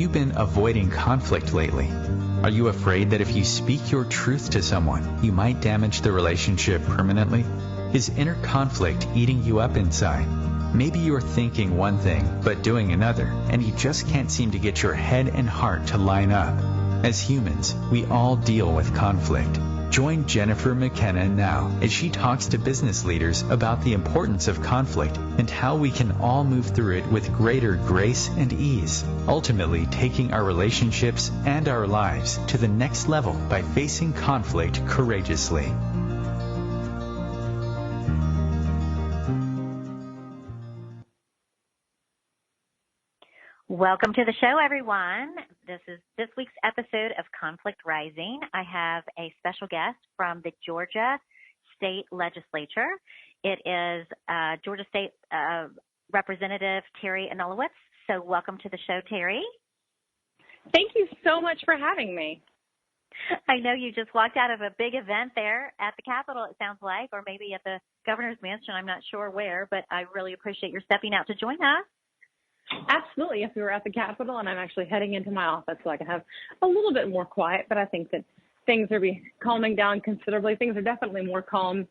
you been avoiding conflict lately? Are you afraid that if you speak your truth to someone, you might damage the relationship permanently? Is inner conflict eating you up inside? Maybe you're thinking one thing, but doing another, and you just can't seem to get your head and heart to line up. As humans, we all deal with conflict. Join Jennifer McKenna now as she talks to business leaders about the importance of conflict and how we can all move through it with greater grace and ease, ultimately taking our relationships and our lives to the next level by facing conflict courageously. Welcome to the show, everyone. This is this week's episode of Conflict Rising. I have a special guest from the Georgia State Legislature. It is Georgia State Representative Teri Anulewicz. So welcome to the show, Teri. Thank you so much for having me. I know you just walked out of a big event there at the Capitol, it sounds like, or maybe at the Governor's Mansion. I'm not sure where, but I really appreciate your stepping out to join us. Absolutely. Yes, we were at the Capitol, and I'm actually heading into my office so I can have a little bit more quiet, but I think that things are calming down considerably. Things are definitely more calm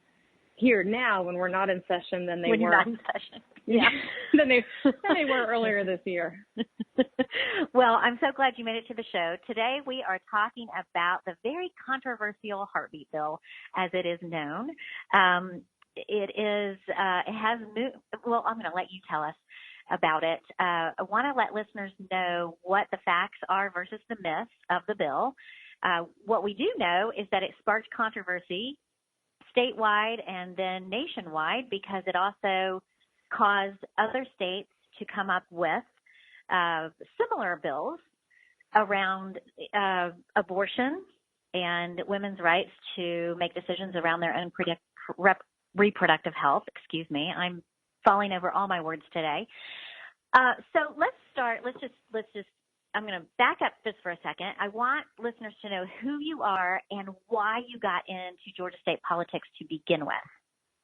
here now when we're not in session than they were. When you're not in session. Yeah, than they were earlier this year. Well, I'm so glad you made it to the show. Today we are talking about the very controversial heartbeat bill, as it is known. It has moved. Well, I'm going to let you tell us about it. I want to let listeners know what the facts are versus the myths of the bill. What we do know is that it sparked controversy statewide and then nationwide because it also caused other states to come up with similar bills around abortion and women's rights to make decisions around their own reproductive health. Excuse me, I'm falling over all my words today. So let's start. Let's just, I'm going to back up just for a second. I want listeners to know who you are and why you got into Georgia state politics to begin with.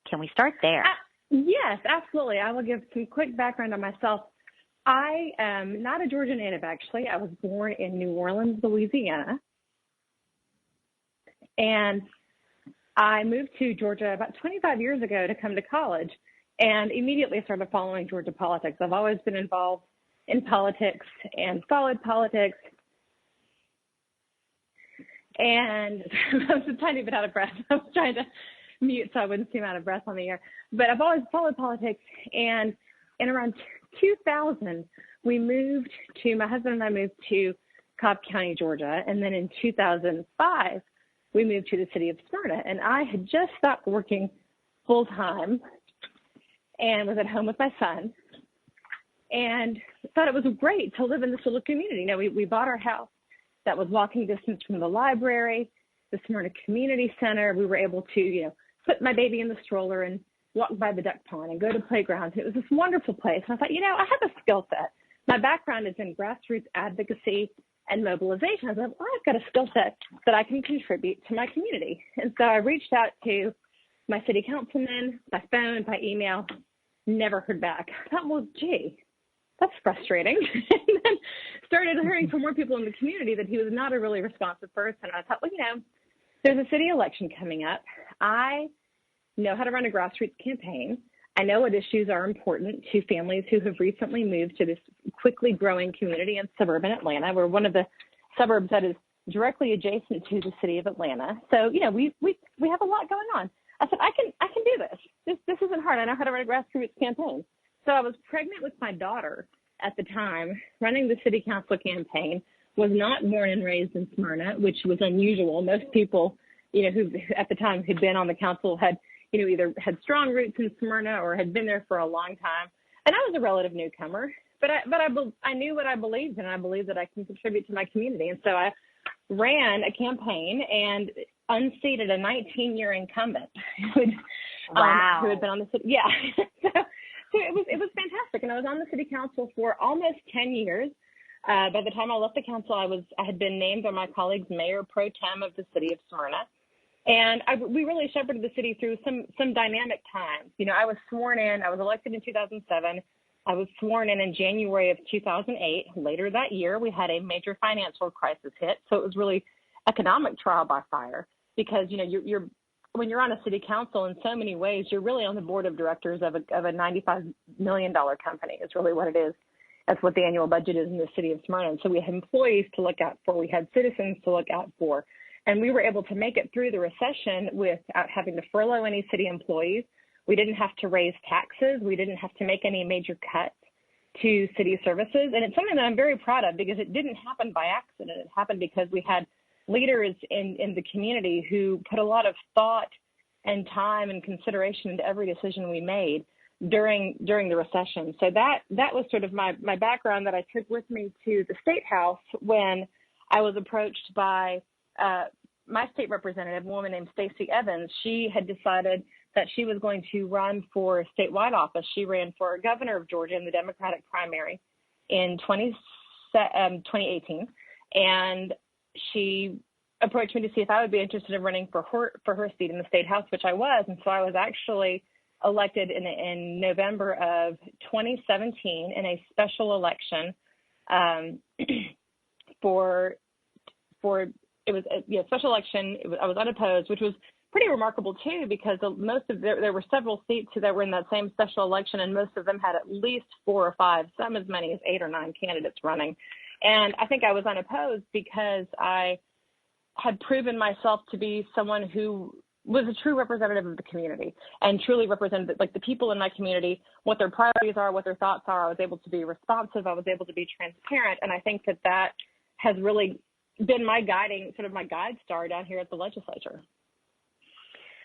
Can we start there? Yes, absolutely. I will give some quick background on myself. I am not a Georgia native, actually. I was born in New Orleans, Louisiana. And I moved to Georgia about 25 years ago to come to college. And immediately started following Georgia politics. I've always been involved in politics and followed politics. And I was a tiny bit out of breath. I was trying to mute so I wouldn't seem out of breath on the air. But I've always followed politics. And in around 2000, my husband and I moved to Cobb County, Georgia. And then in 2005, we moved to the city of Smyrna. And I had just stopped working full time and was at home with my son, and thought it was great to live in this little community. Now, we bought our house that was walking distance from the library, the Smyrna Community Center. We were able to, put my baby in the stroller and walk by the duck pond and go to playgrounds. It was this wonderful place. And I thought, I have a skill set. My background is in grassroots advocacy and mobilization. I thought, well, I've got a skill set that I can contribute to my community. And so I reached out to my city councilman by phone, by email. Never heard back. I thought, well, gee, that's frustrating. And then started hearing from more people in the community that he was not a really responsive person. I thought, well, there's a city election coming up. I know how to run a grassroots campaign. I know what issues are important to families who have recently moved to this quickly growing community in suburban Atlanta. We're one of the suburbs that is directly adjacent to the city of Atlanta. So, we have a lot going on. I said, I can do this. This isn't hard. I know how to run a grassroots campaign. So I was pregnant with my daughter at the time, running the city council campaign, was not born and raised in Smyrna, which was unusual. Most people, who at the time had been on the council had, either had strong roots in Smyrna or had been there for a long time. And I was a relative newcomer, but I knew what I believed, and I believed that I can contribute to my community. And so I ran a campaign and unseated a 19-year incumbent who had been on the city. Yeah. so it was fantastic. And I was on the city council for almost 10 years. By the time I left the council, I had been named by my colleagues Mayor Pro Tem of the city of Smyrna. And we really shepherded the city through some dynamic times. I was sworn in. I was elected in 2007. I was sworn in January of 2008. Later that year, we had a major financial crisis hit. So it was really economic trial by fire because, you know, you're when you're on a city council in so many ways, you're really on the board of directors of a $95 million company. It's really what it is. That's what the annual budget is in the city of Smyrna. And so we had employees to look out for. We had citizens to look out for. And we were able to make it through the recession without having to furlough any city employees. We didn't have to raise taxes. We didn't have to make any major cuts to city services. And it's something that I'm very proud of because it didn't happen by accident. It happened because we had leaders in the community who put a lot of thought and time and consideration into every decision we made during the recession. So that was sort of my background that I took with me to the State House when I was approached by my state representative, a woman named Stacey Evans. She had decided that she was going to run for statewide office. She ran for governor of Georgia in the Democratic primary in 2018. And she approached me to see if I would be interested in running for her seat in the State House, which I was. And so I was actually elected in November of 2017 in a special election it was a special election. I was unopposed, which was pretty remarkable too, because there were several seats that were in that same special election, and most of them had at least 4 or 5, some as many as 8 or 9 candidates running. And I think I was unopposed because I had proven myself to be someone who was a true representative of the community and truly represented like the people in my community, what their priorities are, what their thoughts are. I was able to be responsive. I was able to be transparent. And I think that has really been my guide star down here at the legislature.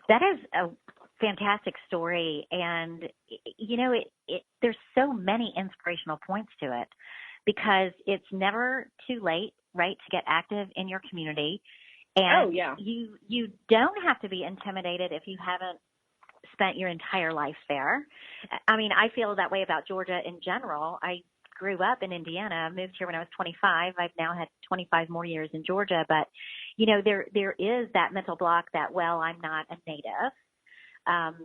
That is a fantastic story. And, you know, there's so many inspirational points to it because it's never too late, right, to get active in your community. And you don't have to be intimidated if you haven't spent your entire life there. I mean, I feel that way about Georgia in general. I grew up in Indiana, moved here when I was 25. I've now had 25 more years in Georgia. But, you know, there is that mental block that, well, I'm not a native. Of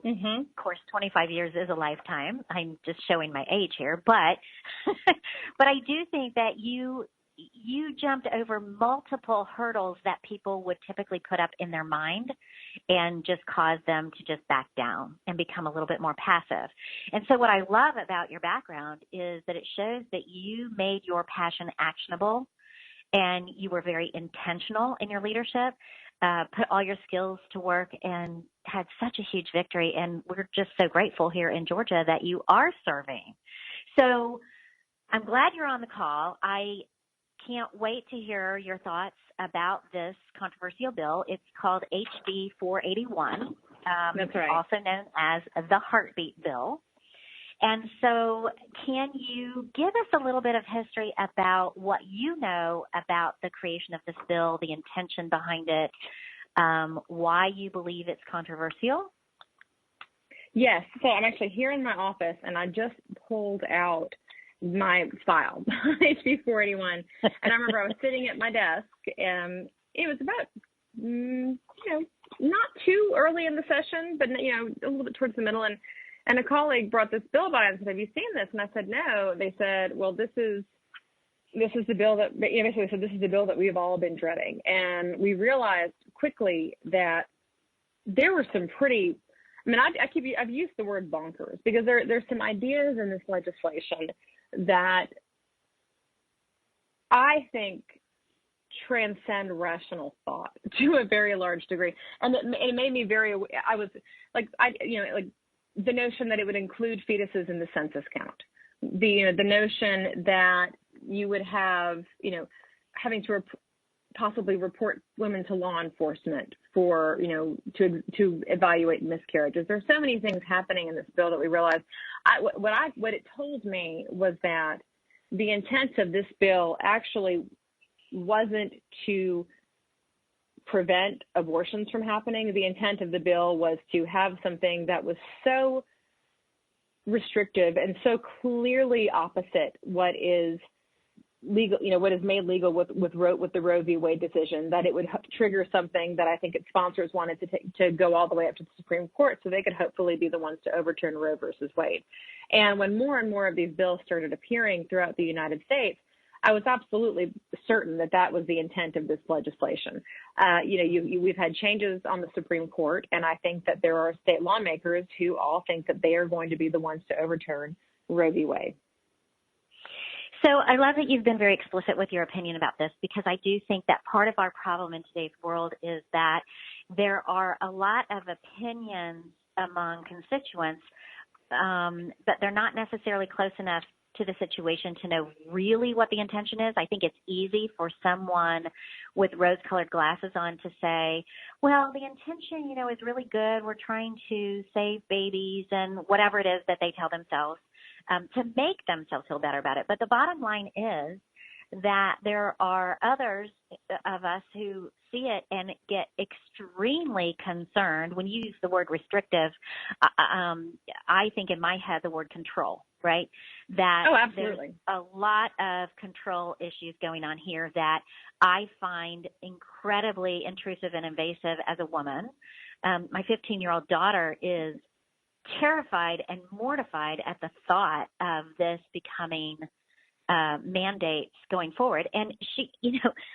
course, 25 years is a lifetime. I'm just showing my age here. But but I do think that you jumped over multiple hurdles that people would typically put up in their mind and just cause them to just back down and become a little bit more passive. And so what I love about your background is that it shows that you made your passion actionable and you were very intentional in your leadership, put all your skills to work and had such a huge victory. And we're just so grateful here in Georgia that you are serving. So I'm glad you're on the call. I can't wait to hear your thoughts about this controversial bill. It's called HB 481. That's right. Also known as the Heartbeat Bill. And so can you give us a little bit of history about what you know about the creation of this bill, the intention behind it, why you believe it's controversial? Yes. So I'm actually here in my office, and I just pulled out my file, HB 481. And I remember I was sitting at my desk, and it was about, not too early in the session, but, a little bit towards the middle. And a colleague brought this bill by and said, have you seen this? And I said, no. They said, well, this is the bill that, basically said, this is the bill that we've all been dreading. And we realized quickly that there were some pretty, I've used the word bonkers because there's some ideas in this legislation that I think transcend rational thought to a very large degree. And it made me the notion that it would include fetuses in the census count, the notion that you would have, having to possibly report women to law enforcement for, to evaluate miscarriages. There's so many things happening in this bill that we realized. What it told me was that the intent of this bill actually wasn't to prevent abortions from happening. The intent of the bill was to have something that was so restrictive and so clearly opposite what is legal, what is made legal with the Roe v. Wade decision, that it would trigger something that I think its sponsors wanted to go all the way up to the Supreme Court so they could hopefully be the ones to overturn Roe versus Wade. And when more and more of these bills started appearing throughout the United States, I was absolutely certain that was the intent of this legislation. We've had changes on the Supreme Court, and I think that there are state lawmakers who all think that they are going to be the ones to overturn Roe v. Wade. So I love that you've been very explicit with your opinion about this, because I do think that part of our problem in today's world is that there are a lot of opinions among constituents, but they're not necessarily close enough to the situation to know really what the intention is. I think it's easy for someone with rose-colored glasses on to say, well, the intention, is really good. We're trying to save babies and whatever it is that they tell themselves. To make themselves feel better about it. But the bottom line is that there are others of us who see it and get extremely concerned. When you use the word restrictive, I think in my head the word control, right? That absolutely. There's a lot of control issues going on here that I find incredibly intrusive and invasive as a woman. My 15-year-old daughter is terrified and mortified at the thought of this becoming mandates going forward. And she,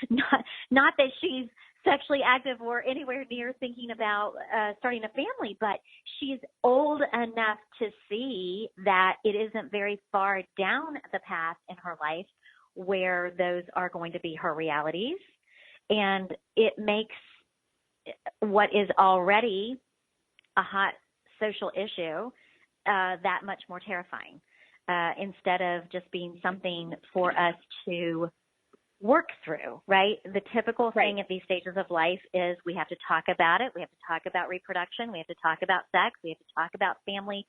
not that she's sexually active or anywhere near thinking about starting a family, but she's old enough to see that it isn't very far down the path in her life where those are going to be her realities. And it makes what is already a hot social issue that much more terrifying, instead of just being something for us to work through, right? The typical thing at these stages of life is we have to talk about it. We have to talk about reproduction. We have to talk about sex. We have to talk about family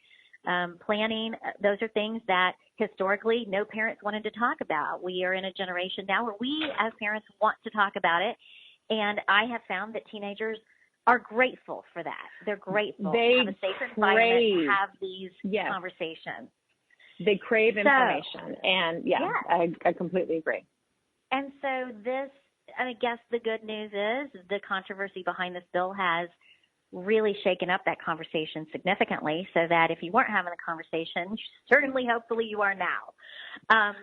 planning. Those are things that historically no parents wanted to talk about. We are in a generation now where we as parents want to talk about it. And I have found that teenagers are grateful for that. They're grateful to have a safe environment to have these conversations. They crave information. And I completely agree. And so I guess the good news is the controversy behind this bill has really shaken up that conversation significantly, so that if you weren't having a conversation, certainly, hopefully you are now.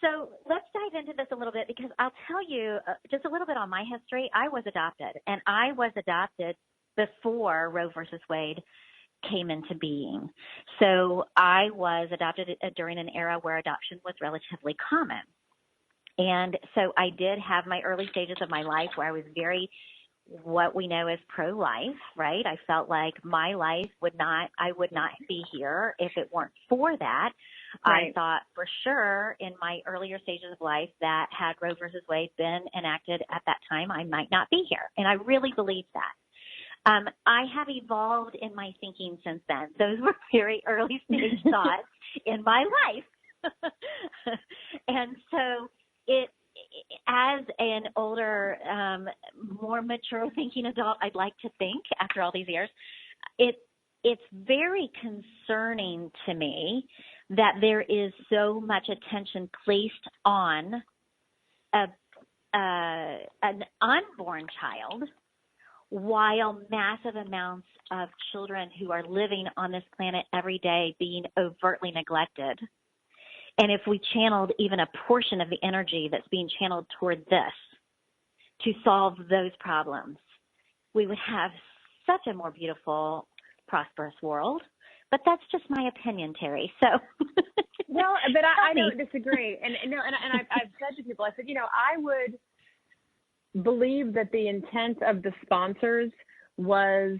So let's dive into this a little bit, because I'll tell you just a little bit on my history. I was adopted, and I was adopted before Roe versus Wade came into being. So I was adopted during an era where adoption was relatively common. And so I did have my early stages of my life where I was very what we know as pro-life, right? I felt like my life I would not be here if it weren't for that. I thought for sure in my earlier stages of life that had Roe versus Wade been enacted at that time, I might not be here. And I really believe that. I have evolved in my thinking since then. Those were very early stage thoughts in my life. And so as an older, more mature thinking adult, I'd like to think after all these years, it's very concerning to me that there is so much attention placed on an unborn child, while massive amounts of children who are living on this planet every day being overtly neglected. And if we channeled even a portion of the energy that's being channeled toward this to solve those problems, we would have such a more beautiful, prosperous world. But that's just my opinion, Teri. So, well, but I don't disagree. And I've said to people, I said, I would believe that the intent of the sponsors was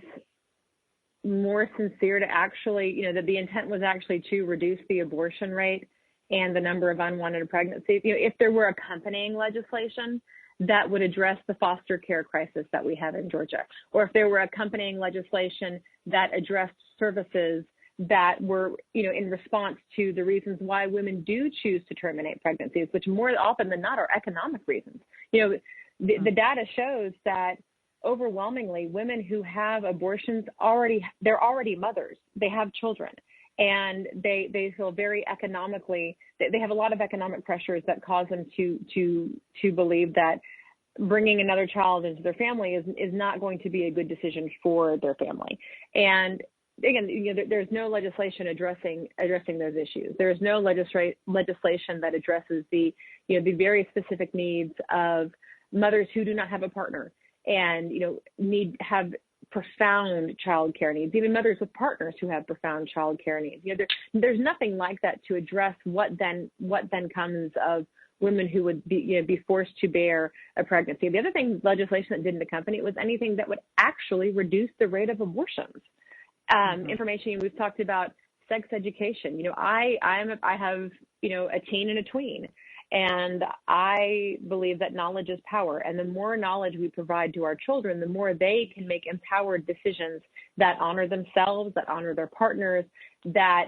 more sincere to actually, that the intent was actually to reduce the abortion rate and the number of unwanted pregnancies. If there were accompanying legislation that would address the foster care crisis that we have in Georgia, or if there were accompanying legislation that addressed services that were, in response to the reasons why women do choose to terminate pregnancies, which more often than not are economic reasons. The data shows that overwhelmingly women who have abortions they're already mothers. They have children. and they feel very economically, they have a lot of economic pressures that cause them to believe that bringing another child into their family is not going to be a good decision for their family. And again, there's no legislation addressing those issues. There is no legislation that addresses the very specific needs of mothers who do not have a partner and have profound child care needs, even mothers with partners who have profound child care needs. There's nothing like that to address what then comes of women who would be forced to bear a pregnancy. The other thing, legislation that didn't accompany it was anything that would actually reduce the rate of abortions. Information, we've talked about sex education. I have a teen and a tween, and I believe that knowledge is power. And the more knowledge we provide to our children, the more they can make empowered decisions that honor themselves, that honor their partners, that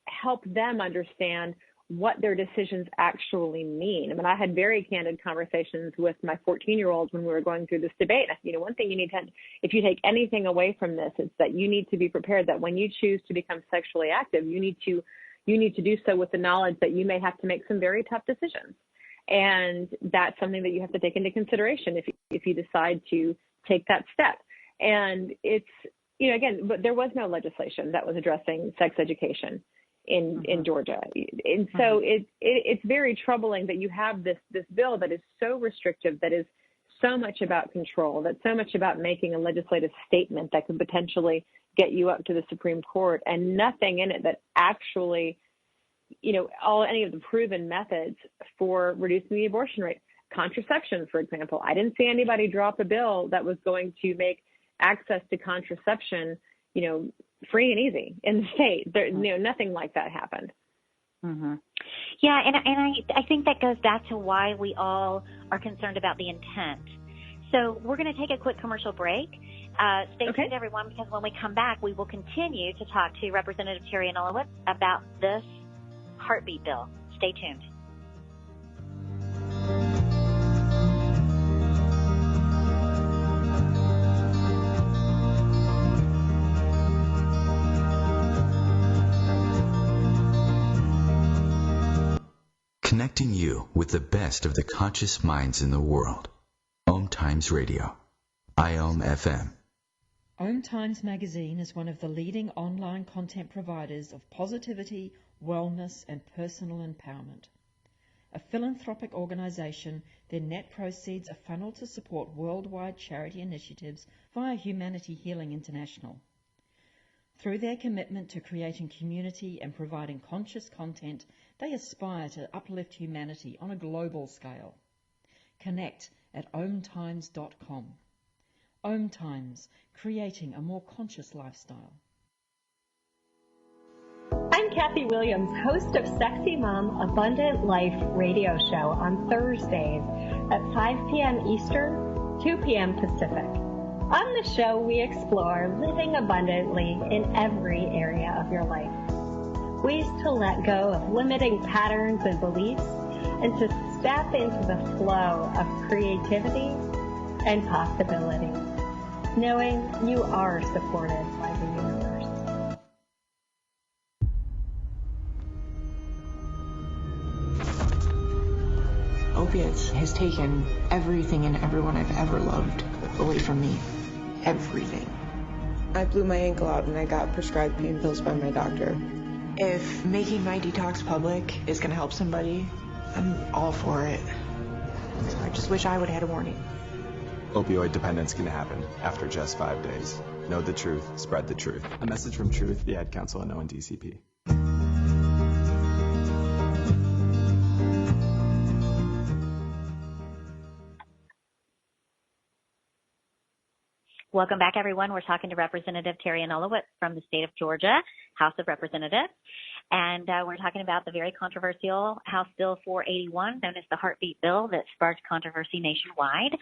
help them understand what their decisions actually mean. I mean, I had very candid conversations with my 14-year-olds when we were going through this debate. One thing you need to, if you take anything away from this, it's that you need to be prepared that when you choose to become sexually active, you need to do so with the knowledge that you may have to make some very tough decisions. And that's something that you have to take into consideration if you decide to take that step. And it's, again, but there was no legislation that was addressing sex education in Georgia. And so it's very troubling that you have this bill that is so restrictive, that is so much about control, that's so much about making a legislative statement that could potentially get you up to the Supreme Court, and nothing in it that actually, any of the proven methods for reducing the abortion rate. Contraception, for example. I didn't see anybody drop a bill that was going to make access to contraception, free and easy in the state. There, nothing like that happened. Mm-hmm. Yeah, and I think that goes back to why we all are concerned about the intent. So we're going to take a quick commercial break. Stay tuned, everyone, because when we come back, we will continue to talk to Representative Teri Anulewicz about this heartbeat bill. Stay tuned. Connecting you with the best of the conscious minds in the world. OMTimes Radio. IOM FM. OMTimes magazine is one of the leading online content providers of positivity, wellness, and personal empowerment. A philanthropic organization, their net proceeds are funneled to support worldwide charity initiatives via Humanity Healing International. Through their commitment to creating community and providing conscious content, they aspire to uplift humanity on a global scale. Connect at omtimes.com. OMTimes, creating a more conscious lifestyle. I'm Kathy Williams, host of Sexy Mom Abundant Life radio show on Thursdays at 5 p.m. Eastern, 2 p.m. Pacific. On the show, we explore living abundantly in every area of your life. Ways to let go of limiting patterns and beliefs and to step into the flow of creativity and possibility, knowing you are supported by the universe. Opiates has taken everything and everyone I've ever loved away from me. Everything. I blew my ankle out and I got prescribed pain pills by my doctor. If making my detox public is going to help somebody, I'm all for it. I just wish I would have had a warning. Opioid dependence can happen after just 5 days. Know the truth, spread the truth. A message from Truth, the Ad Council, and ONDCP. Welcome back, everyone. We're talking to Representative Teri Anulewicz from the state of Georgia, House of Representatives. And we're talking about the very controversial House Bill 481, known as the Heartbeat Bill, that sparked controversy nationwide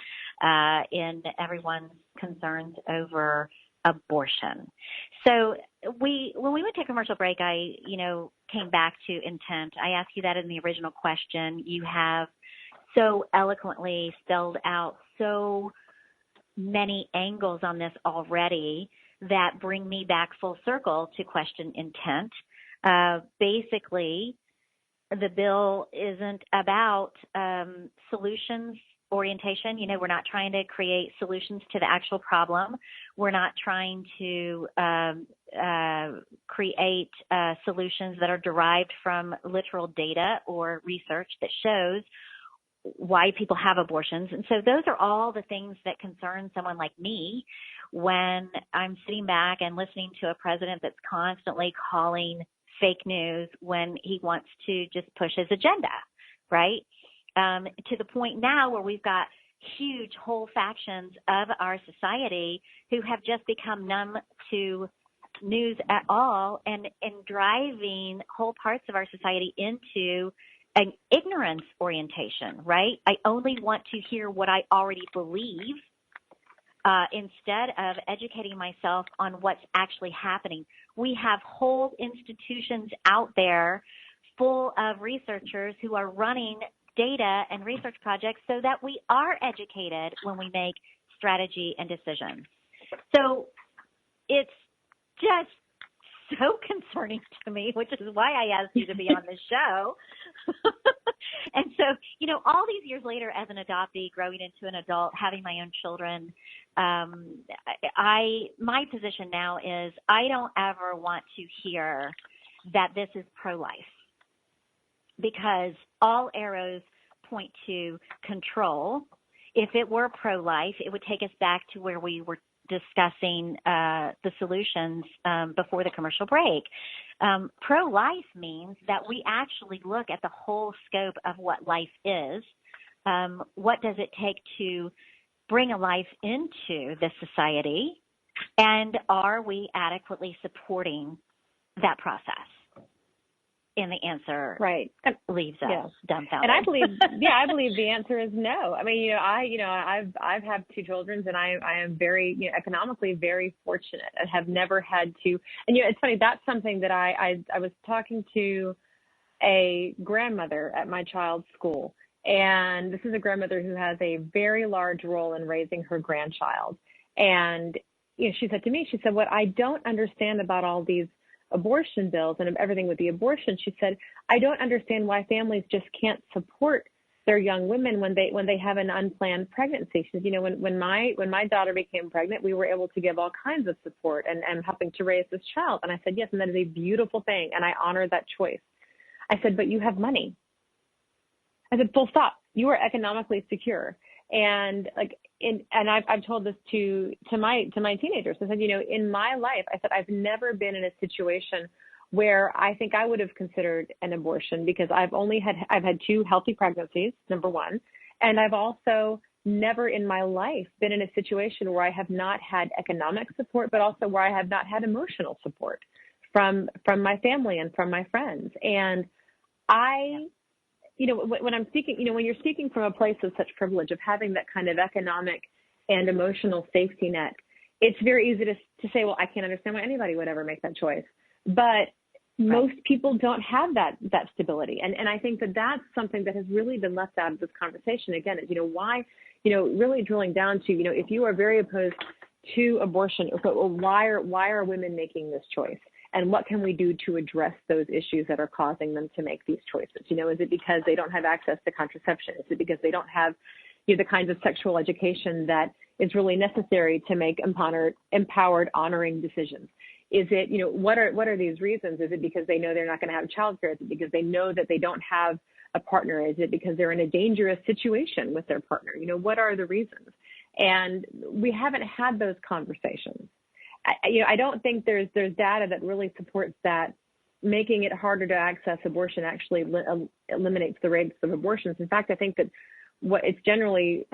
in everyone's concerns over abortion. So when we went to commercial break, I came back to intent. I asked you that in the original question. You have so eloquently spelled out so many angles on this already. that bring me back full circle to question intent. Basically, the bill isn't about solutions orientation. You know, we're not trying to create solutions to the actual problem. We're not trying to create solutions that are derived from literal data or research that shows why people have abortions. And so those are all the things that concern someone like me when I'm sitting back and listening to a president that's constantly calling fake news when he wants to just push his agenda, right? To the point now where we've got huge whole factions of our society who have just become numb to news at all and driving whole parts of our society into an ignorance orientation, right? I only want to hear what I already believe instead of educating myself on what's actually happening. We have whole institutions out there full of researchers who are running data and research projects so that we are educated when we make strategy and decisions. So it's just so concerning to me, which is why I asked you to be on this show. And so, you know, all these years later as an adoptee, growing into an adult, having my own children, my position now is I don't ever want to hear that this is pro-life, because all arrows point to control. If it were pro-life, it would take us back to where we were discussing the solutions before the commercial break. Pro-life means that we actually look at the whole scope of what life is. What does it take to bring a life into this society? And are we adequately supporting that process? And the answer leaves us dumbfounded. And I believe the answer is no. I mean, I've had two children, and I am very, economically very fortunate. I have never had to, and it's funny, that's something that I was talking to a grandmother at my child's school, and this is a grandmother who has a very large role in raising her grandchild. And, she said to me, she said, what I don't understand about all these abortion bills and everything with the abortion, she said, I don't understand why families just can't support their young women when they have an unplanned pregnancy. She said, when my daughter became pregnant, we were able to give all kinds of support and helping to raise this child. And I said, yes, and that is a beautiful thing, and I honor that choice. I said, but you have money. I said, full stop. You are economically secure. And I've told this to my teenagers. I said, in my life, I said, I've never been in a situation where I think I would have considered an abortion, because I've had two healthy pregnancies, number one. And I've also never in my life been in a situation where I have not had economic support, but also where I have not had emotional support from my family and from my friends. And when I'm speaking, when you're speaking from a place of such privilege, of having that kind of economic and emotional safety net, it's very easy to say, well, I can't understand why anybody would ever make that choice. But most people don't have that stability. And I think that that's something that has really been left out of this conversation. Again, is, why, really drilling down to, if you are very opposed to abortion, why are women making this choice? And what can we do to address those issues that are causing them to make these choices? Is it because they don't have access to contraception? Is it because they don't have the kinds of sexual education that is really necessary to make empowered, honoring decisions? Is it, what are these reasons? Is it because they know they're not going to have childcare? Is it because they know that they don't have a partner? Is it because they're in a dangerous situation with their partner? What are the reasons? And we haven't had those conversations. I don't think there's data that really supports that making it harder to access abortion actually eliminates the rates of abortions. In fact, I think that what it's generally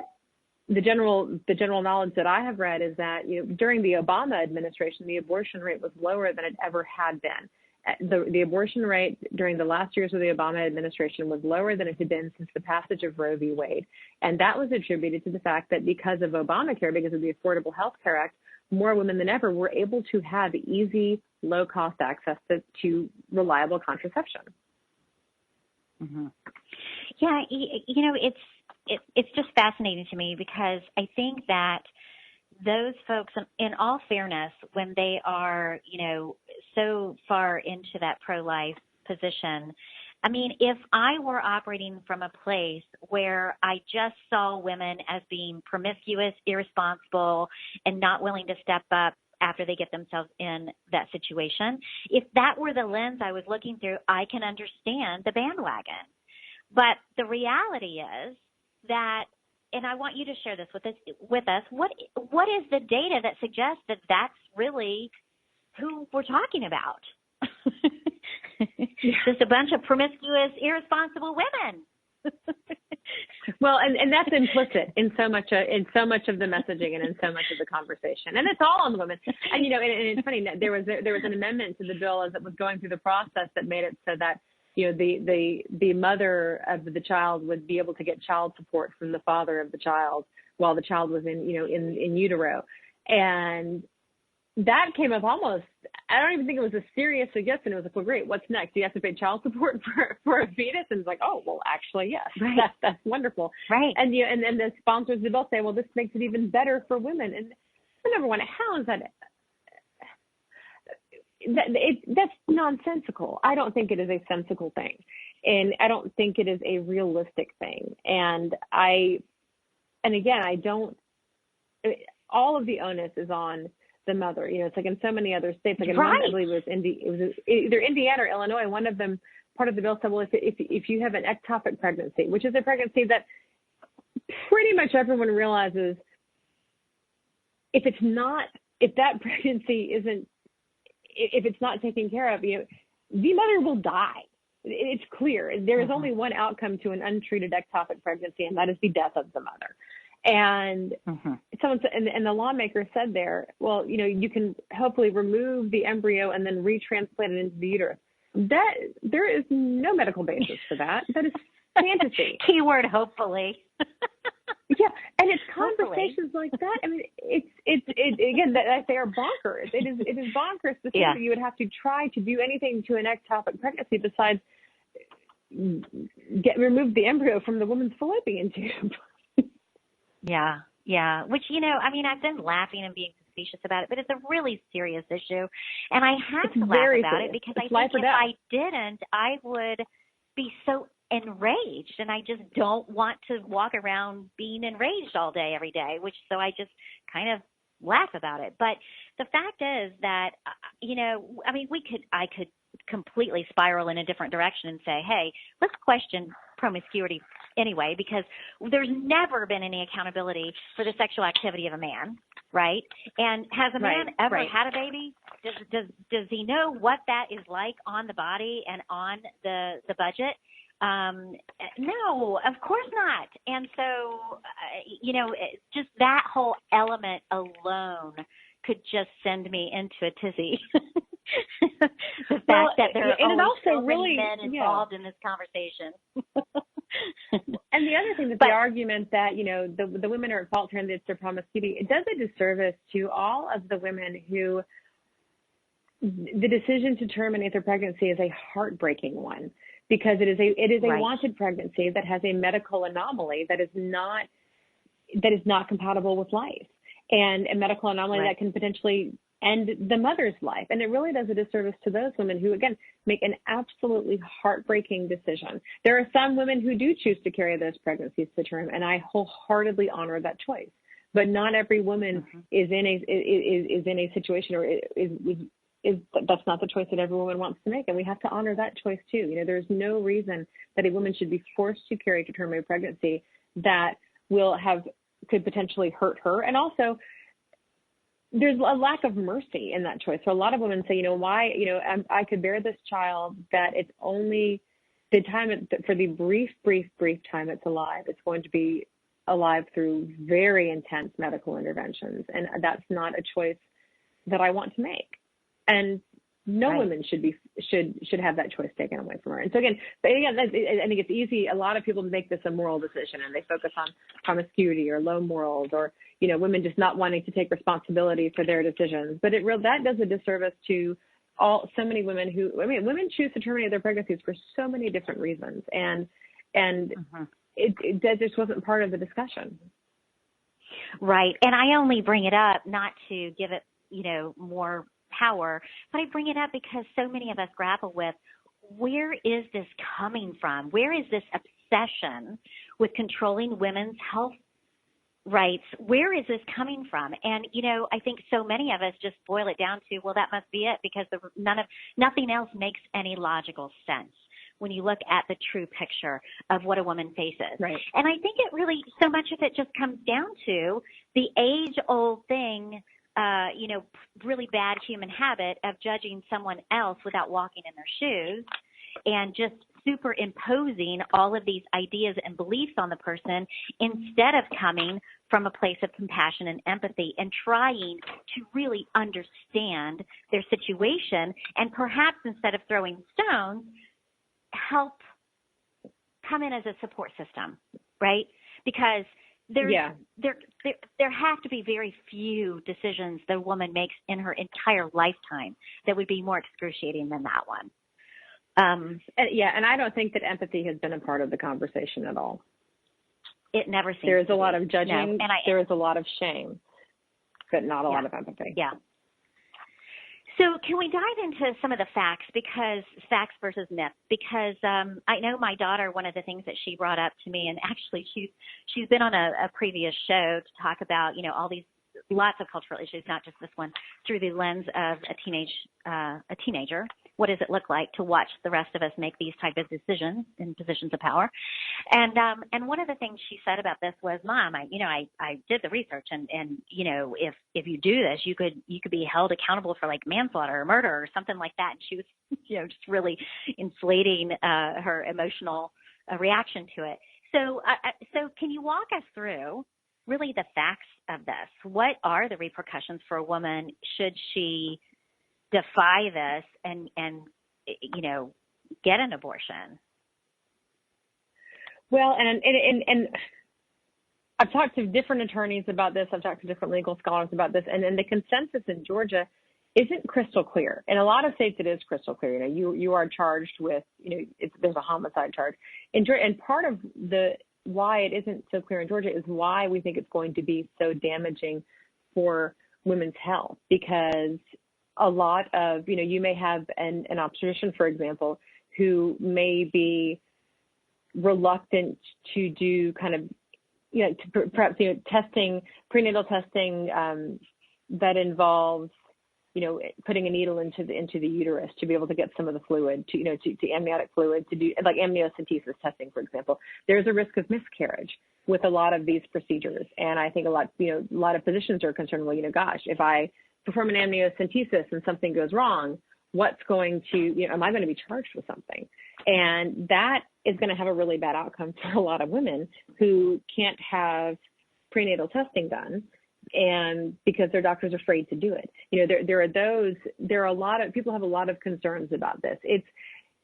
the general knowledge that I have read is that during the Obama administration, the abortion rate was lower than it ever had been. The abortion rate during the last years of the Obama administration was lower than it had been since the passage of Roe v. Wade, and that was attributed to the fact that because of Obamacare, because of the Affordable Health Care Act, more women than ever were able to have easy, low-cost access to reliable contraception. Mm-hmm. Yeah, it's just fascinating to me, because I think that those folks, in all fairness, when they are, so far into that pro-life position, I mean, if I were operating from a place where I just saw women as being promiscuous, irresponsible, and not willing to step up after they get themselves in that situation, if that were the lens I was looking through, I can understand the bandwagon. But the reality is that, and I want you to share this with us, what is the data that suggests that that's really who we're talking about? Just a bunch of promiscuous, irresponsible women. Well, and that's implicit in so much of the messaging and in so much of the conversation, and it's all on the women. And and it's funny that there was an amendment to the bill as it was going through the process that made it so that the mother of the child would be able to get child support from the father of the child while the child was in utero, and that came up almost. I don't even think it was a serious suggestion. It was like, well, great, what's next? Do you have to pay child support for a fetus? And it's like, oh, well, actually, yes, right. That's wonderful, right? And and the sponsors of the bill say, well, this makes it even better for women. And number one, how is that? That's nonsensical. I don't think it is a sensical thing, and I don't think it is a realistic thing. And again, I don't. All of the onus is on the mother. It's like in so many other states, like in right. one, I believe it was either Indiana or Illinois. One of them, part of the bill said, well, if you have an ectopic pregnancy, which is a pregnancy that pretty much everyone realizes, if that pregnancy isn't, if it's not taken care of, the mother will die. It's clear. There is only one outcome to an untreated ectopic pregnancy, and that is the death of the mother. And someone said, and the lawmaker said there, well, you can hopefully remove the embryo and then retransplant it into the uterus. That there is no medical basis for that. That is fantasy. Keyword hopefully. Yeah, and it's conversations like that. I mean, it's again that they are bonkers. It is bonkers to think that you would have to try to do anything to an ectopic pregnancy besides remove the embryo from the woman's fallopian tube. Yeah. Which, I mean, I've been laughing and being facetious about it, but it's a really serious issue. And I have to laugh about it because I think if I didn't, I would be so enraged. And I just don't want to walk around being enraged all day, every day, so I just kind of laugh about it. But the fact is that, I mean, I could completely spiral in a different direction and say, hey, let's question promiscuity anyway, because there's never been any accountability for the sexual activity of a man, right? And has a man ever had a baby? Does he know what that is like on the body and on the budget? No, of course not. And so, just that whole element alone could just send me into a tizzy. The fact that there are so many men involved in this conversation. And the other thing that the argument that, the women are at fault for their promiscuity, it does a disservice to all of the women who the decision to terminate their pregnancy is a heartbreaking one, because it is a wanted pregnancy that has a medical anomaly that is not compatible with life, and a medical anomaly that can potentially end the mother's life. And it really does a disservice to those women who, again, make an absolutely heartbreaking decision. There are some women who do choose to carry those pregnancies to term, and I wholeheartedly honor that choice. But not every woman is in a situation, or that's not the choice that every woman wants to make, and we have to honor that choice too. There's no reason that a woman should be forced to carry to term a pregnancy that could potentially hurt her, and also there's a lack of mercy in that choice. So a lot of women say, why, I could bear this child, that it's only the time for the brief time it's alive. It's going to be alive through very intense medical interventions, and that's not a choice that I want to make. And no women should have that choice taken away from her. And so again, I think it's easy. A lot of people make this a moral decision, and they focus on promiscuity or low morals, or women just not wanting to take responsibility for their decisions. But that does a disservice to so many women women choose to terminate their pregnancies for so many different reasons, and it just wasn't part of the discussion. Right. And I only bring it up not to give it, more power, but I bring it up because so many of us grapple with, where is this coming from? Where is this obsession with controlling women's health rights? Where is this coming from? And, I think so many of us just boil it down to, well, that must be it, because nothing else makes any logical sense when you look at the true picture of what a woman faces. Right. And I think it really, so much of it just comes down to the age-old thing, really bad human habit of judging someone else without walking in their shoes and just superimposing all of these ideas and beliefs on the person instead of coming from a place of compassion and empathy and trying to really understand their situation, and perhaps instead of throwing stones, help come in as a support system, right? Because there have to be very few decisions that a woman makes in her entire lifetime that would be more excruciating than that one. And I don't think that empathy has been a part of the conversation at all. It never seems. There's a lot of judging. No, and there is a lot of shame, but not a lot of empathy. Yeah. So can we dive into some of the facts facts versus myths? Because I know my daughter, one of the things that she brought up to me, and actually she's been on a previous show to talk about, all these lots of cultural issues, not just this one, through the lens of a teenager. What does it look like to watch the rest of us make these type of decisions in positions of power? And one of the things she said about this was, Mom, I did the research, and if you do this, you could be held accountable for like manslaughter or murder or something like that. And she was, just really inflating her emotional reaction to it. So can you walk us through really the facts of this? What are the repercussions for a woman should she defy this and get an abortion? Well, and I've talked to different attorneys about this. I've talked to different legal scholars about this, and the consensus in Georgia isn't crystal clear. In a lot of states, it is crystal clear. You are charged with, there's a homicide charge. And part of why it isn't so clear in Georgia is why we think it's going to be so damaging for women's health, because a lot of, you may have an obstetrician, for example, who may be reluctant to do kind of, perhaps, testing, prenatal testing that involves, putting a needle into the uterus to be able to get some of the fluid, to amniotic fluid, to do like amniocentesis testing, for example. There's a risk of miscarriage with a lot of these procedures. And I think a lot of physicians are concerned, well, gosh, if I perform an amniocentesis and something goes wrong, what's going to, am I going to be charged with something? And that is going to have a really bad outcome for a lot of women who can't have prenatal testing done, and because their doctor's afraid to do it. There are a lot of people have a lot of concerns about this. It's,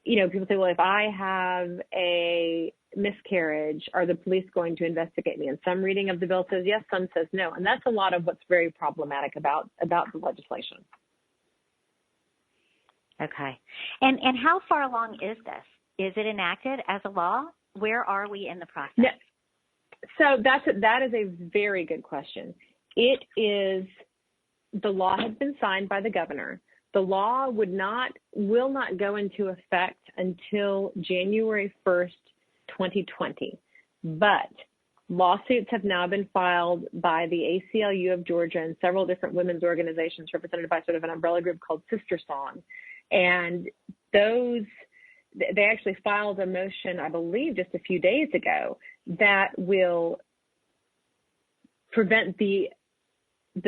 people say, well, if I have a miscarriage, are the police going to investigate me? And some reading of the bill says yes, some says no. And that's a lot of what's very problematic about the legislation. Okay. And how far along is this? Is it enacted as a law? Where are we in the process? No. So that is a very good question. It is, the law has been signed by the governor. The law will not go into effect until January 1st, 2020. But lawsuits have now been filed by the ACLU of Georgia and several different women's organizations represented by sort of an umbrella group called Sister Song. And they actually filed a motion, I believe, just a few days ago that will prevent the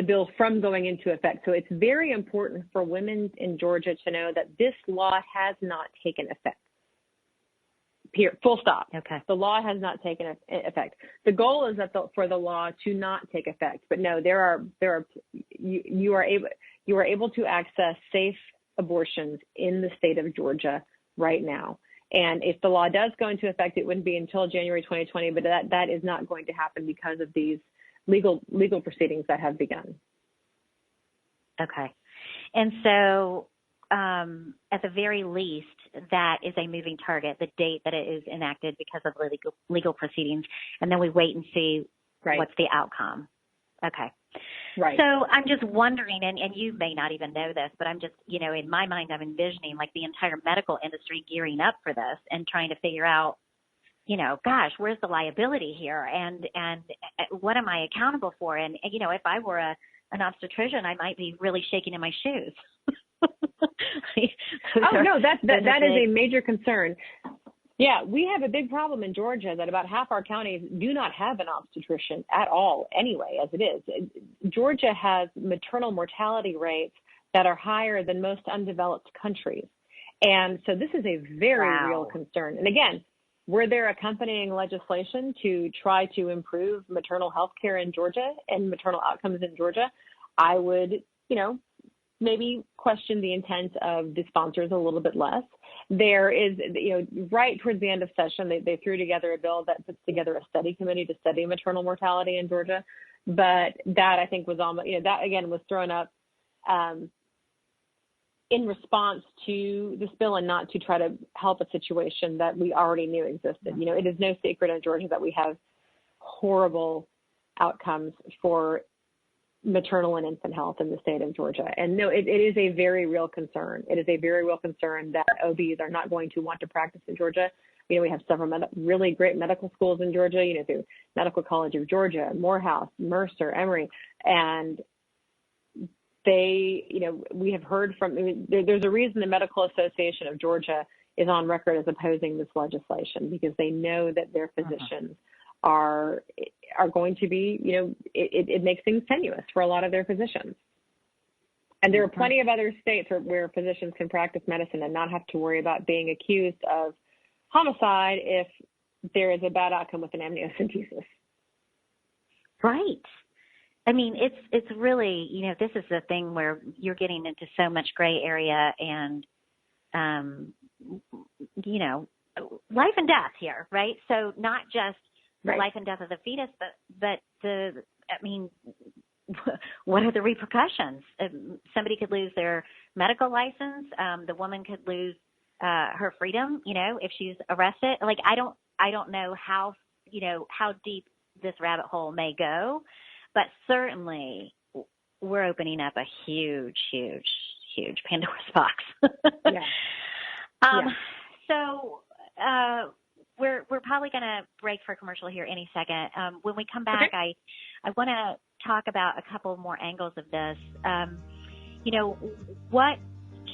bill from going into effect. So it's very important for women in Georgia to know that this law has not taken effect. Full stop. Okay. The law has not taken effect. The goal is for the law to not take effect. But no, you are able to access safe abortions in the state of Georgia right now. And if the law does go into effect, it wouldn't be until January 2020, but that is not going to happen because of these legal proceedings that have begun. Okay. And so at the very least, that is a moving target, the date that it is enacted because of legal proceedings, and then we wait and see what's the outcome. Okay. Right. So I'm just wondering, and you may not even know this, but I'm just, in my mind, I'm envisioning like the entire medical industry gearing up for this and trying to figure out, gosh, where's the liability here? And what am I accountable for? And, if I were an obstetrician, I might be really shaking in my shoes. That is a major concern. Yeah, we have a big problem in Georgia that about half our counties do not have an obstetrician at all anyway, as it is. Georgia has maternal mortality rates that are higher than most undeveloped countries. And so this is a very real concern. And again, were there accompanying legislation to try to improve maternal health care in Georgia and maternal outcomes in Georgia, I would, maybe question the intent of the sponsors a little bit less. There is, right towards the end of session, they threw together a bill that puts together a study committee to study maternal mortality in Georgia. But that, I think, was almost, that again was thrown up in response to this bill and not to try to help a situation that we already knew existed. It is no secret in Georgia that we have horrible outcomes for maternal and infant health in the state of Georgia. And no, it is a very real concern. It is a very real concern that OBs are not going to want to practice in Georgia. We have several really great medical schools in Georgia, through Medical College of Georgia, Morehouse, Mercer, Emory, and they, we have heard from, there's a reason the Medical Association of Georgia is on record as opposing this legislation, because they know that their physicians are going to be, it makes things tenuous for a lot of their physicians. And there are plenty of other states where physicians can practice medicine and not have to worry about being accused of homicide if there is a bad outcome with an amniocentesis. Right. I mean, it's really, this is the thing where you're getting into so much gray area and, life and death here, right? So not just the life and death of the fetus, but what are the repercussions? Somebody could lose their medical license. The woman could lose her freedom, if she's arrested. Like, I don't know how deep this rabbit hole may go, but certainly we're opening up a huge, huge, huge Pandora's box. So we're probably going to break for a commercial here any second. When we come back, I want to talk about a couple more angles of this. What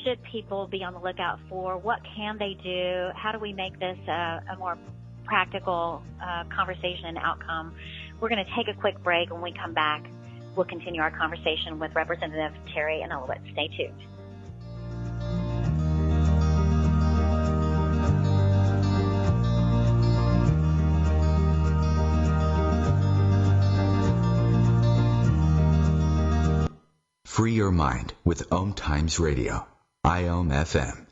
should people be on the lookout for? What can they do? How do we make this a more practical conversation and outcome? We're going to take a quick break. When we come back, we'll continue our conversation with Representative Teri Anulewicz. Stay tuned. Free your mind with OMTimes Radio, IOM FM.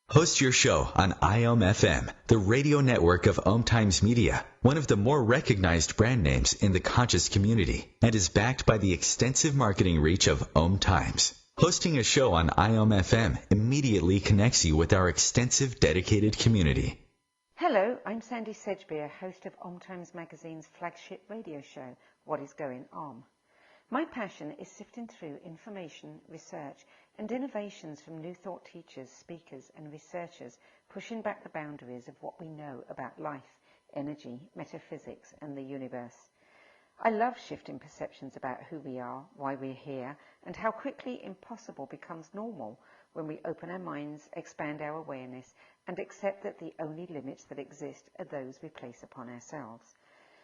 Host your show on IOM FM, the radio network of OMTimes Media, one of the more recognized brand names in the conscious community, and is backed by the extensive marketing reach of OMTimes. Hosting a show on IOM FM immediately connects you with our extensive dedicated community. Hello, I'm Sandy Sedgbeer, host of OMTimes Magazine's flagship radio show, What is Going On? My passion is sifting through information, research, and innovations from new thought teachers, speakers, and researchers pushing back the boundaries of what we know about life, energy, metaphysics, and the universe. I love shifting perceptions about who we are, why we're here, and how quickly impossible becomes normal when we open our minds, expand our awareness, and accept that the only limits that exist are those we place upon ourselves.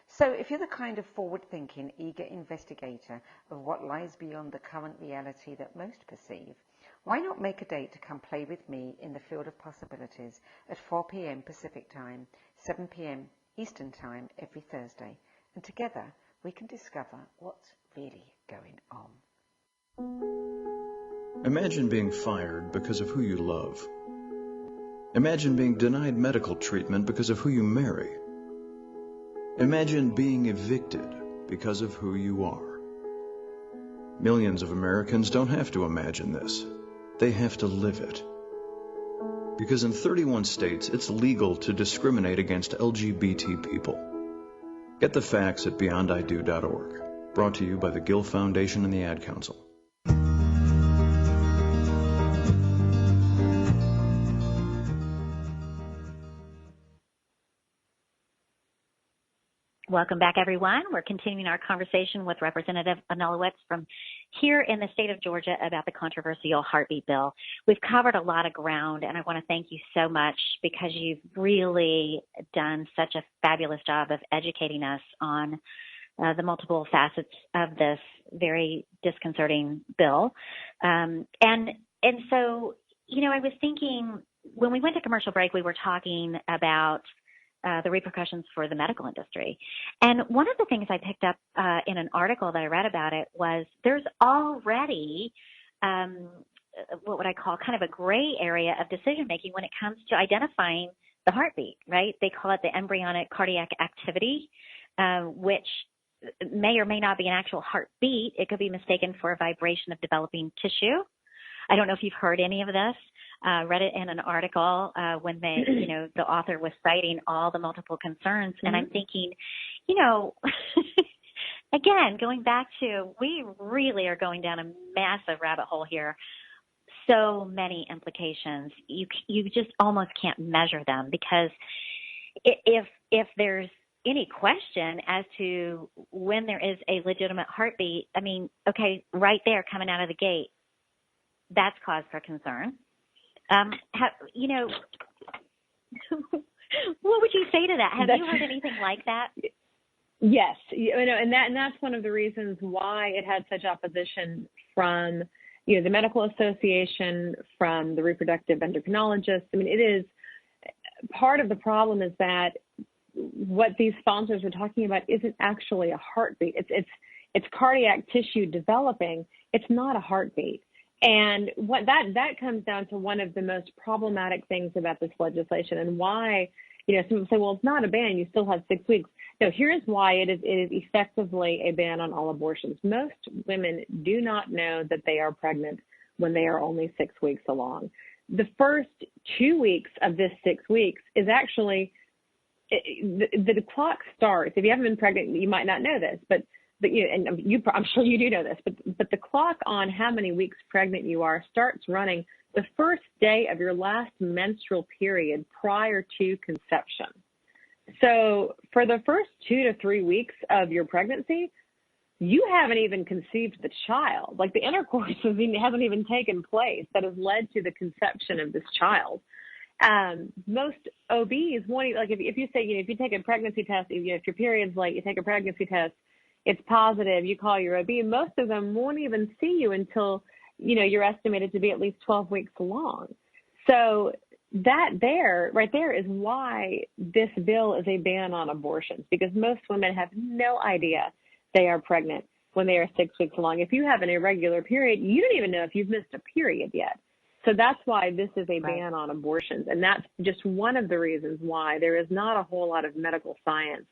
So if you're the kind of forward-thinking, eager investigator of what lies beyond the current reality that most perceive, why not make a date to come play with me in the field of possibilities at 4 p.m. Pacific Time, 7 p.m. Eastern Time every Thursday, and together we can discover what's really going on. Imagine being fired because of who you love. Imagine being denied medical treatment because of who you marry. Imagine being evicted because of who you are. Millions of Americans don't have to imagine this. They have to live it. Because in 31 states, it's legal to discriminate against LGBT people. Get the facts at beyondido.org. Brought to you by the Gill Foundation and the Ad Council. Welcome back, everyone. We're continuing our conversation with Representative Anulewicz from here in the state of Georgia about the controversial heartbeat bill. We've covered a lot of ground, and I want to thank you so much because you've really done such a fabulous job of educating us on the multiple facets of this very disconcerting bill. And so, you know, I was thinking when we went to commercial break, we were talking about the repercussions for the medical industry. And one of the things I picked up in an article that I read about it was there's already what would I call kind of a gray area of decision making when it comes to identifying the heartbeat, right? They call it the embryonic cardiac activity, which may or may not be an actual heartbeat. It could be mistaken for a vibration of developing tissue. I don't know if you've heard any of this. Read it in an article when they, you know, the author was citing all the multiple concerns. And I'm thinking, you know, again, going back to, we really are going down a massive rabbit hole here. So many implications. You just almost can't measure them, because if there's any question as to when there is a legitimate heartbeat, I mean, okay, right there coming out of the gate, that's cause for concern. You know, what would you say to that? Have you heard anything like that? Yes, you know, and that's one of the reasons why it had such opposition from, you know, the medical association, from the reproductive endocrinologists. I mean, it is part of the problem is that what these sponsors are talking about isn't actually a heartbeat. It's cardiac tissue developing. It's not a heartbeat. And what that comes down to one of the most problematic things about this legislation, and why, you know, some people say, well, it's not a ban, you still have 6 weeks. No, here's why it is effectively a ban on all abortions. Most women do not know that they are pregnant when they are only 6 weeks along. The first 2 weeks of this 6 weeks is actually, the clock starts. If you haven't been pregnant, you might not know this, but I'm sure you do know this, but the clock on how many weeks pregnant you are starts running the first day of your last menstrual period prior to conception. So for the first 2 to 3 weeks of your pregnancy, you haven't even conceived the child. Like, the intercourse hasn't even taken place that has led to the conception of this child. Most OBs won't, like, if you say, you know, if you take a pregnancy test, if your period's late, you take a pregnancy test, it's positive, you call your OB, most of them won't even see you until, you know, you're estimated to be at least 12 weeks along. So that right there is why this bill is a ban on abortions, because most women have no idea they are pregnant when they are 6 weeks along. If you have an irregular period, you don't even know if you've missed a period yet. So that's why this is a ban on abortions. And that's just one of the reasons why there is not a whole lot of medical science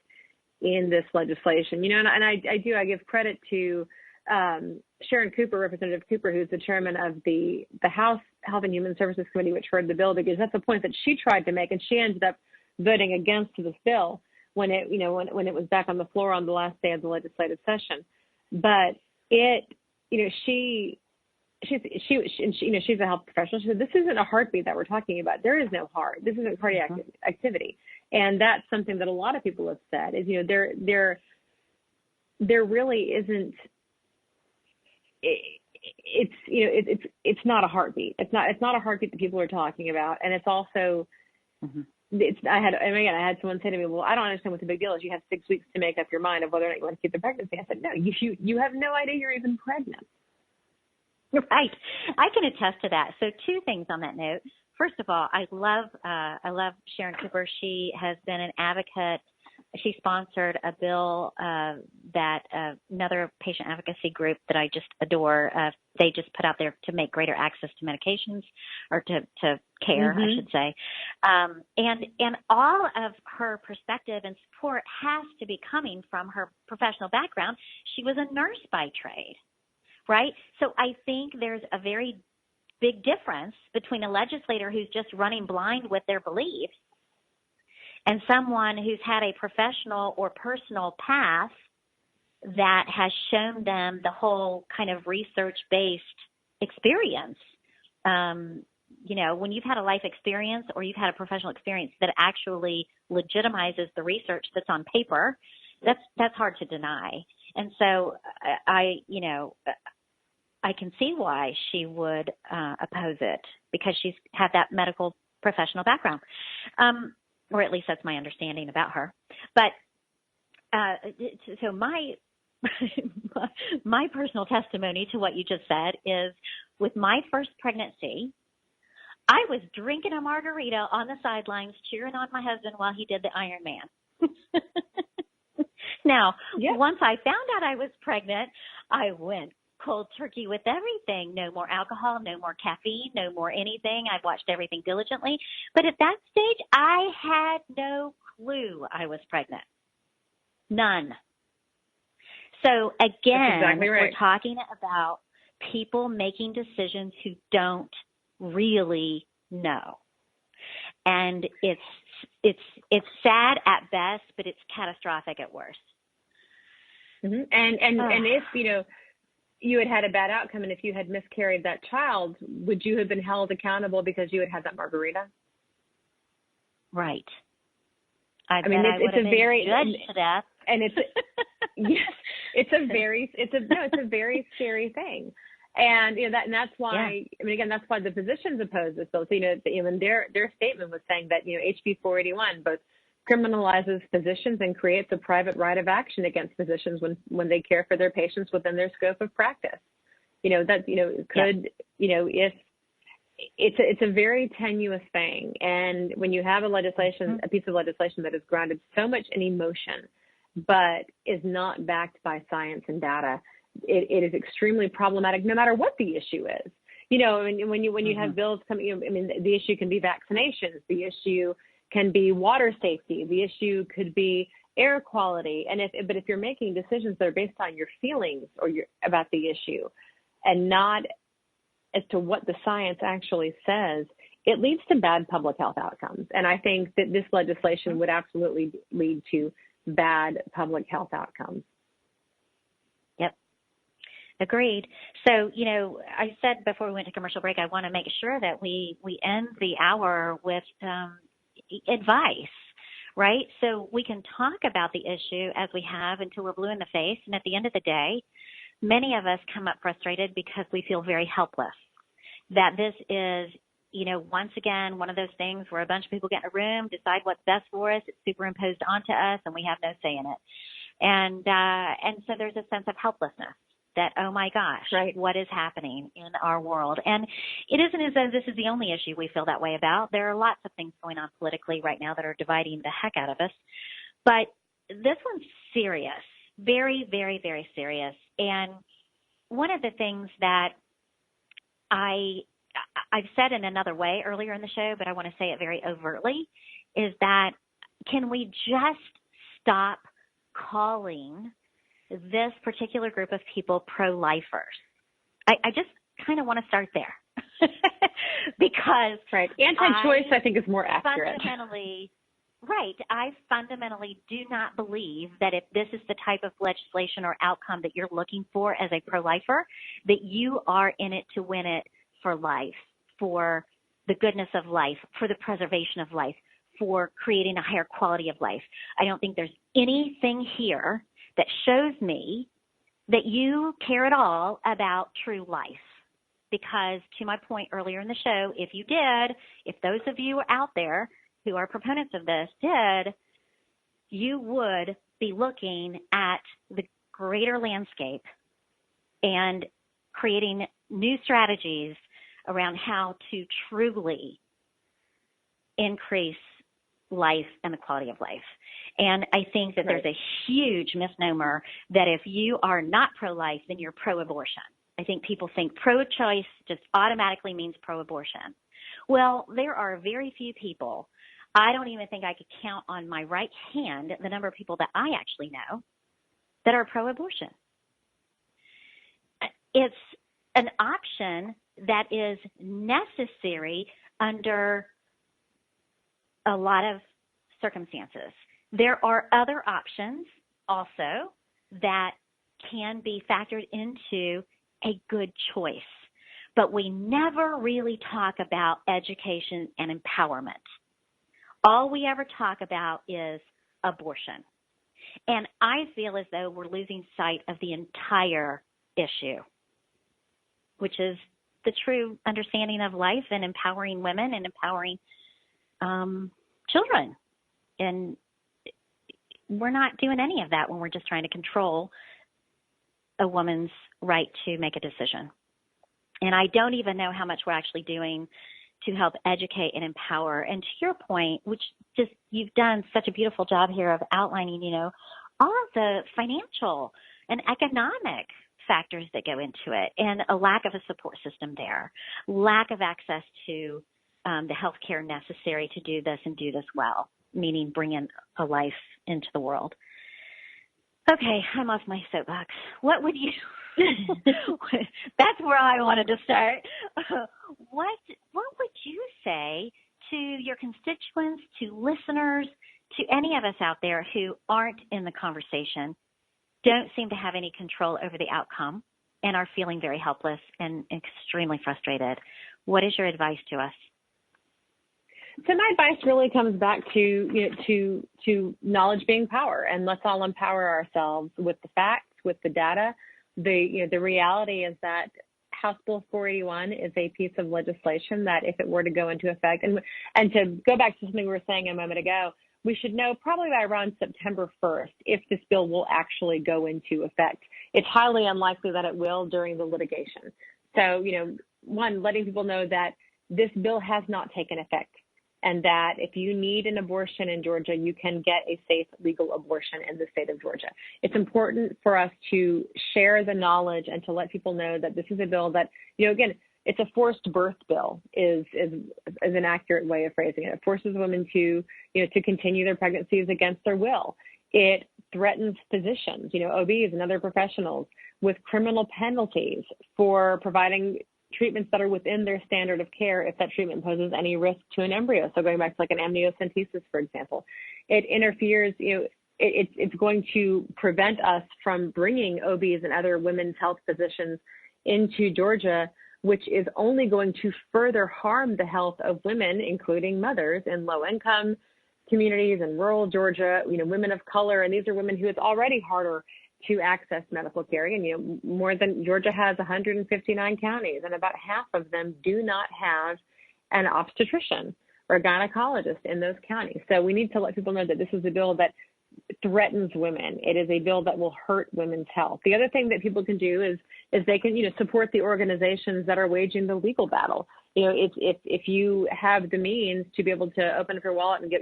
in this legislation. You know, and I give credit to Sharon Cooper, Representative Cooper, who's the chairman of the House Health and Human Services Committee, which heard the bill, because that's a point that she tried to make, and she ended up voting against this bill when it, you know, when it was back on the floor on the last day of the legislative session. But it, you know, she's a health professional. She said, this isn't a heartbeat that we're talking about. There is no heart. This isn't cardiac activity. And that's something that a lot of people have said is, you know, there really isn't, it's not a heartbeat. It's not a heartbeat that people are talking about. And it's also, I had someone say to me, well, I don't understand what the big deal is. You have 6 weeks to make up your mind of whether or not you want to keep the pregnancy. I said, no, you have no idea you're even pregnant. Right. I can attest to that. So 2 things on that note. First of all, I love Sharon Cooper. She has been an advocate. She sponsored a bill that another patient advocacy group that I just adore, they just put out there to make greater access to medications, or to care, I should say. And all of her perspective and support has to be coming from her professional background. She was a nurse by trade, right? So I think there's a very big difference between a legislator who's just running blind with their beliefs and someone who's had a professional or personal path that has shown them the whole kind of research-based experience. When you've had a life experience or you've had a professional experience that actually legitimizes the research that's on paper, that's hard to deny. And so I can see why she would oppose it, because she's had that medical professional background, or at least that's my understanding about her. But so my personal testimony to what you just said is, with my first pregnancy, I was drinking a margarita on the sidelines, cheering on my husband while he did the Ironman. Now, once I found out I was pregnant, I went cold turkey with everything. No more alcohol, no more caffeine, no more anything. I watched everything diligently. But at that stage, I had no clue I was pregnant. None. So again, exactly right. We're talking about people making decisions who don't really know. And it's sad at best, but it's catastrophic at worst. Mm-hmm. And if, you had a bad outcome, and if you had miscarried that child, would you have been held accountable because you had that margarita? Right. I mean, it's a very judged to death. And it's yes, it's a very scary thing. And that's why that's why the physicians oppose this bill. So, even their statement was saying that HB 481 both criminalizes physicians and creates a private right of action against physicians when they care for their patients within their scope of practice. If it's a very tenuous thing, and when you have a piece of legislation that is grounded so much in emotion, but is not backed by science and data, it is extremely problematic, no matter what the issue is. When you have bills coming, the issue can be vaccinations, the issue can be water safety, the issue could be air quality, but if you're making decisions that are based on your feelings about the issue, and not as to what the science actually says, it leads to bad public health outcomes. And I think that this legislation would absolutely lead to bad public health outcomes. Yep. Agreed. So, I said before we went to commercial break, I want to make sure that we end the hour with advice, right? So we can talk about the issue as we have until we're blue in the face. And at the end of the day, many of us come up frustrated because we feel very helpless. That this is, once again, one of those things where a bunch of people get in a room, decide what's best for us, it's superimposed onto us, and we have no say in it. And so there's a sense of helplessness that, oh my gosh, right, what is happening in our world? And it isn't as though this is the only issue we feel that way about. There are lots of things going on politically right now that are dividing the heck out of us. But this one's serious, very, very, very serious. And one of the things that I've said in another way earlier in the show, but I want to say it very overtly, is that can we just stop calling this particular group of people pro-lifers? I just kind of want to start there. Because anti-choice, I think, is more accurate. I fundamentally do not believe that if this is the type of legislation or outcome that you're looking for as a pro-lifer, that you are in it to win it for life, for the goodness of life, for the preservation of life, for creating a higher quality of life. I don't think there's anything here that shows me that you care at all about true life. Because to my point earlier in the show, if those of you out there who are proponents of this did, you would be looking at the greater landscape and creating new strategies around how to truly increase life and the quality of life. And I think that there's a huge misnomer that if you are not pro-life, then you're pro-abortion. I think people think pro-choice just automatically means pro-abortion. Well, there are very few people. I don't even think I could count on my right hand the number of people that I actually know that are pro-abortion. It's an option that is necessary under a lot of circumstances. There are other options also that can be factored into a good choice. But we never really talk about education and empowerment. All we ever talk about is abortion. And I feel as though we're losing sight of the entire issue, which is the true understanding of life and empowering women and empowering children. And we're not doing any of that when we're just trying to control a woman's right to make a decision. And I don't even know how much we're actually doing to help educate and empower. And to your point, which just you've done such a beautiful job here of outlining, all of the financial and economic factors that go into it, and a lack of a support system there, lack of access to the health care necessary to do this and do this well, meaning bring in a life into the world. Okay, I'm off my soapbox. What would you that's where I wanted to start. What would you say to your constituents, to listeners, to any of us out there who aren't in the conversation, don't seem to have any control over the outcome, and are feeling very helpless and extremely frustrated? What is your advice to us? So my advice really comes back to knowledge being power, and let's all empower ourselves with the facts, with the data. The reality is that House Bill 481 is a piece of legislation that, if it were to go into effect, and to go back to something we were saying a moment ago, we should know probably by around September 1st if this bill will actually go into effect. It's highly unlikely that it will during the litigation. So, one, letting people know that this bill has not taken effect, and that if you need an abortion in Georgia, you can get a safe, legal abortion in the state of Georgia. It's important for us to share the knowledge and to let people know that this is a bill that, again, it's a forced birth bill is an accurate way of phrasing it. It forces women to continue their pregnancies against their will. It threatens physicians, OBs and other professionals with criminal penalties for providing treatments that are within their standard of care if that treatment poses any risk to an embryo. So going back to like an amniocentesis, for example, it interferes, it's going to prevent us from bringing OBs and other women's health physicians into Georgia, which is only going to further harm the health of women, including mothers in low-income communities in rural Georgia, women of color, and these are women who it's already harder to access medical care. And, Georgia has 159 counties, and about half of them do not have an obstetrician or a gynecologist in those counties. So we need to let people know that this is a bill that threatens women. It is a bill that will hurt women's health. The other thing that people can do is they can, support the organizations that are waging the legal battle. If you have the means to be able to open up your wallet and get,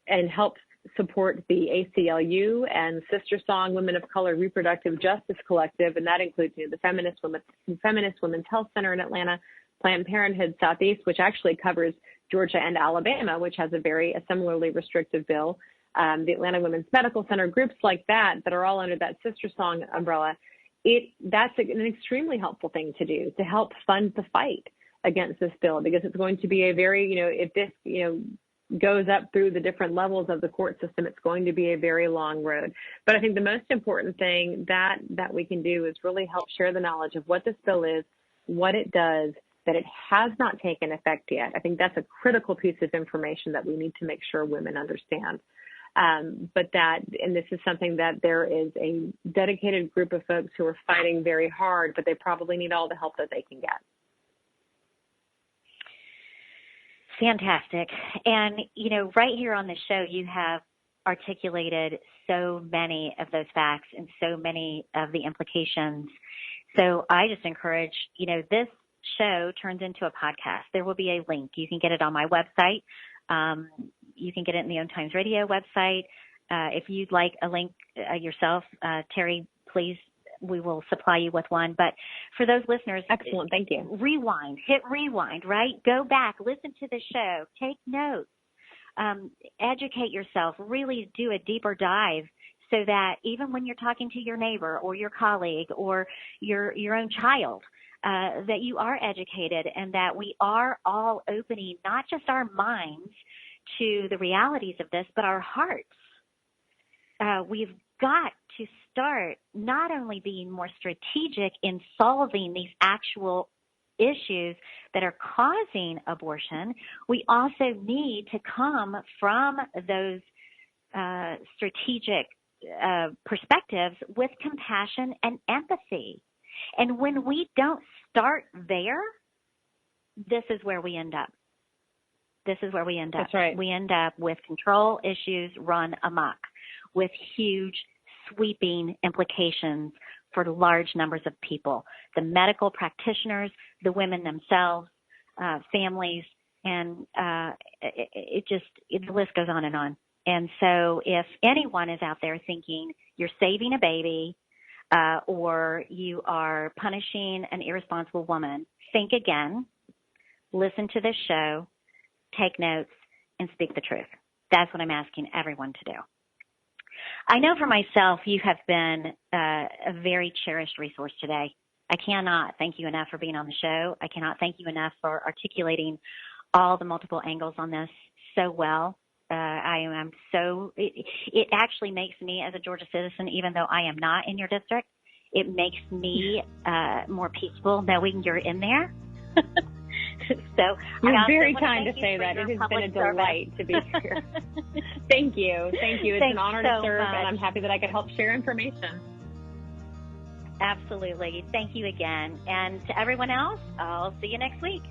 and help support the ACLU and Sister Song Women of Color Reproductive Justice Collective, and that includes the Feminist Women's Health Center in Atlanta, Planned Parenthood Southeast, which actually covers Georgia and Alabama, which has a similarly restrictive bill, the Atlanta Women's Medical Center, groups like that are all under that Sister Song umbrella. That's an extremely helpful thing to do to help fund the fight against this bill, because it's going to be a very, if this, goes up through the different levels of the court system, it's going to be a very long road. But I think the most important thing that we can do is really help share the knowledge of what this bill is, what it does, that it has not taken effect yet. I think that's a critical piece of information that we need to make sure women understand. And this is something that there is a dedicated group of folks who are fighting very hard, but they probably need all the help that they can get. Fantastic. And, right here on the show, you have articulated so many of those facts and so many of the implications. So I just encourage, this show turns into a podcast. There will be a link. You can get it on my website. You can get it in the OMTimes Radio website. If you'd like a link yourself, Teri, please, we will supply you with one. But for those listeners, excellent, thank you. Hit rewind, right? Go back, listen to the show, take notes, educate yourself, really do a deeper dive so that even when you're talking to your neighbor or your colleague or your own child, that you are educated and that we are all opening not just our minds to the realities of this, but our hearts. We've got to start not only being more strategic in solving these actual issues that are causing abortion, we also need to come from those strategic perspectives with compassion and empathy. And when we don't start there, this is where we end up. That's right. We end up with control issues run amok, with huge sweeping implications for large numbers of people, the medical practitioners, the women themselves, families, and the list goes on and on. And so if anyone is out there thinking you're saving a baby or you are punishing an irresponsible woman, think again, listen to this show, take notes, and speak the truth. That's what I'm asking everyone to do. I know for myself, you have been a very cherished resource today. I cannot thank you enough for being on the show. I cannot thank you enough for articulating all the multiple angles on this so well. It actually makes me, as a Georgia citizen, even though I am not in your district, it makes me more peaceful knowing you're in there. So you're very kind to say that. It has been a delight to be here. Thank you. It's an honor to serve, and I'm happy that I could help share information. Absolutely. Thank you again. And to everyone else, I'll see you next week.